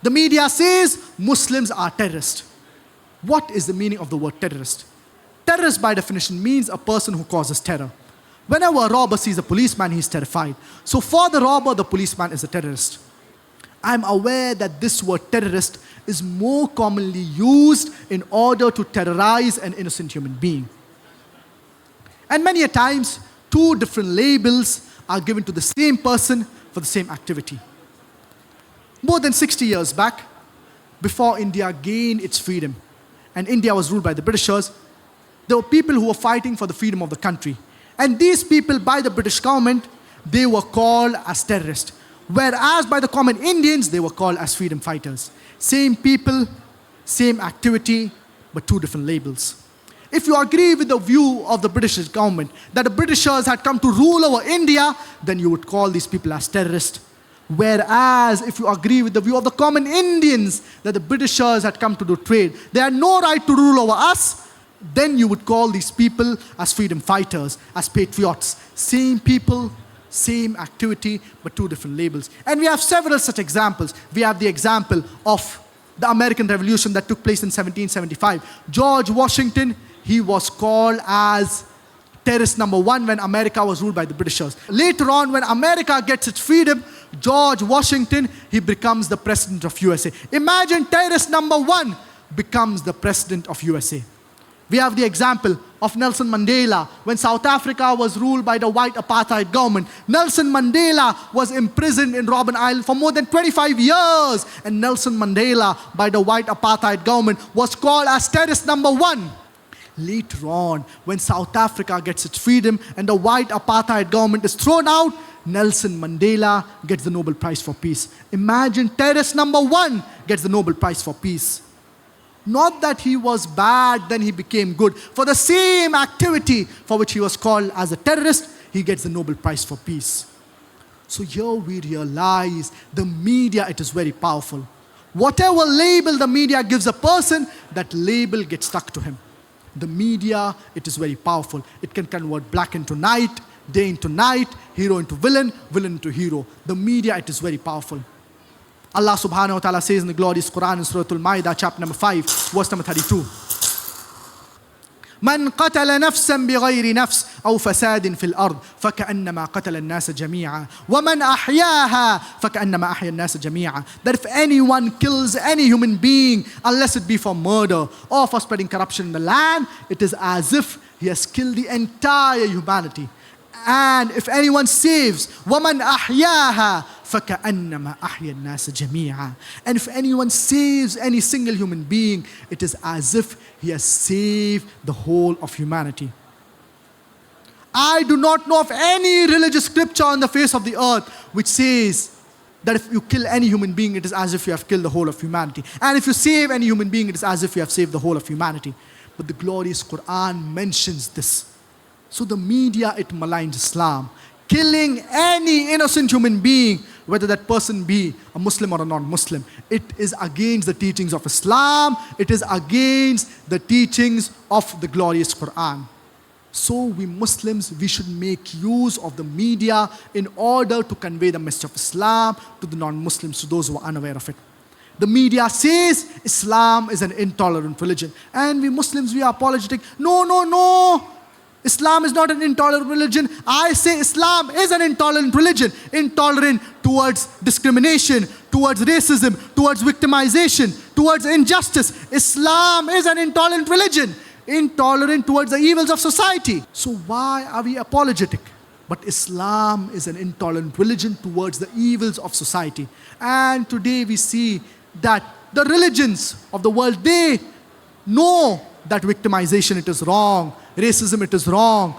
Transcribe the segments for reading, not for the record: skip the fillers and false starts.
The media says Muslims are terrorists. What is the meaning of the word terrorist? Terrorist by definition means a person who causes terror. Whenever a robber sees a policeman, he is terrified. So for the robber, the policeman is a terrorist. I'm aware that this word terrorist is more commonly used in order to terrorize an innocent human being. And many a times, two different labels are given to the same person for the same activity. More than 60 years back, before India gained its freedom, and India was ruled by the Britishers, there were people who were fighting for the freedom of the country. And these people, by the British government, they were called as terrorists. Whereas by the common Indians, they were called as freedom fighters. Same people, same activity, but two different labels. If you agree with the view of the British government that the Britishers had come to rule over India, then you would call these people as terrorists. Whereas if you agree with the view of the common Indians that the Britishers had come to do trade, they had no right to rule over us, then you would call these people as freedom fighters, as patriots. Same people, same activity, but two different labels. And we have several such examples. We have the example of the American Revolution that took place in 1775. George Washington, he was called as terrorist number one when America was ruled by the Britishers. Later on, when America gets its freedom, George Washington, he becomes the president of USA. Imagine terrorist number one becomes the president of USA. We have the example of Nelson Mandela. When South Africa was ruled by the white apartheid government, Nelson Mandela was imprisoned in Robben Island for more than 25 years. And Nelson Mandela, by the white apartheid government, was called as terrorist number one. Later on, when South Africa gets its freedom and the white apartheid government is thrown out, Nelson Mandela gets the Nobel Prize for Peace. Imagine terrorist number one gets the Nobel Prize for Peace. Not that he was bad, then he became good. For the same activity for which he was called as a terrorist, he gets the Nobel Prize for Peace. So here we realize the media, it is very powerful. Whatever label the media gives a person, that label gets stuck to him. The media, it is very powerful. It can convert black into night, day into night, hero into villain, villain into hero. The media, it is very powerful. Allah subhanahu wa ta'ala says in the glorious Quran in Surah Al-Ma'idah, chapter number 5, verse number 32. من قتل نفسا بغير نفس أو فساد في الأرض فكأنما قتل الناس جميعا ومن أحياها فكأنما أحيا الناس جميعا. That if anyone kills any human being, unless it be for murder or for spreading corruption in the land, it is as if he has killed the entire humanity. And if anyone saves, وَمَنْ أَحْيَاهَا فَكَأَنَّمَا أَحْيَا النَّاسَ جَمِيعًا. And if anyone saves any single human being, it is as if he has saved the whole of humanity. I do not know of any religious scripture on the face of the earth which says that if you kill any human being, it is as if you have killed the whole of humanity. And if you save any human being, it is as if you have saved the whole of humanity. But the glorious Quran mentions this. So the media, it maligns Islam. Killing any innocent human being, whether that person be a Muslim or a non-Muslim, it is against the teachings of Islam. It is against the teachings of the glorious Quran. So we Muslims, we should make use of the media in order to convey the message of Islam to the non-Muslims, to those who are unaware of it. The media says Islam is an intolerant religion. And we Muslims, we are apologetic. No, no, no. Islam is not an intolerant religion. I say Islam is an intolerant religion. Intolerant towards discrimination, towards racism, towards victimization, towards injustice. Islam is an intolerant religion. Intolerant towards the evils of society. So why are we apologetic? But Islam is an intolerant religion towards the evils of society. And today we see that the religions of the world, they know that victimization, it is wrong. Racism, it is wrong.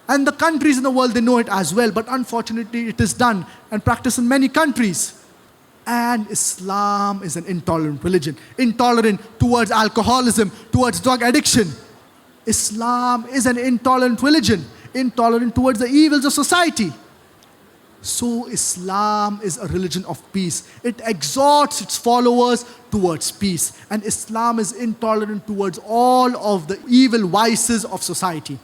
And the countries in the world, they know it as well. But unfortunately, it is done and practiced in many countries. And Islam is an intolerant religion. Intolerant towards alcoholism, towards drug addiction. Islam is an intolerant religion. Intolerant towards the evils of society. So Islam is a religion of peace. It exhorts its followers towards peace. And Islam is intolerant towards all of the evil vices of society.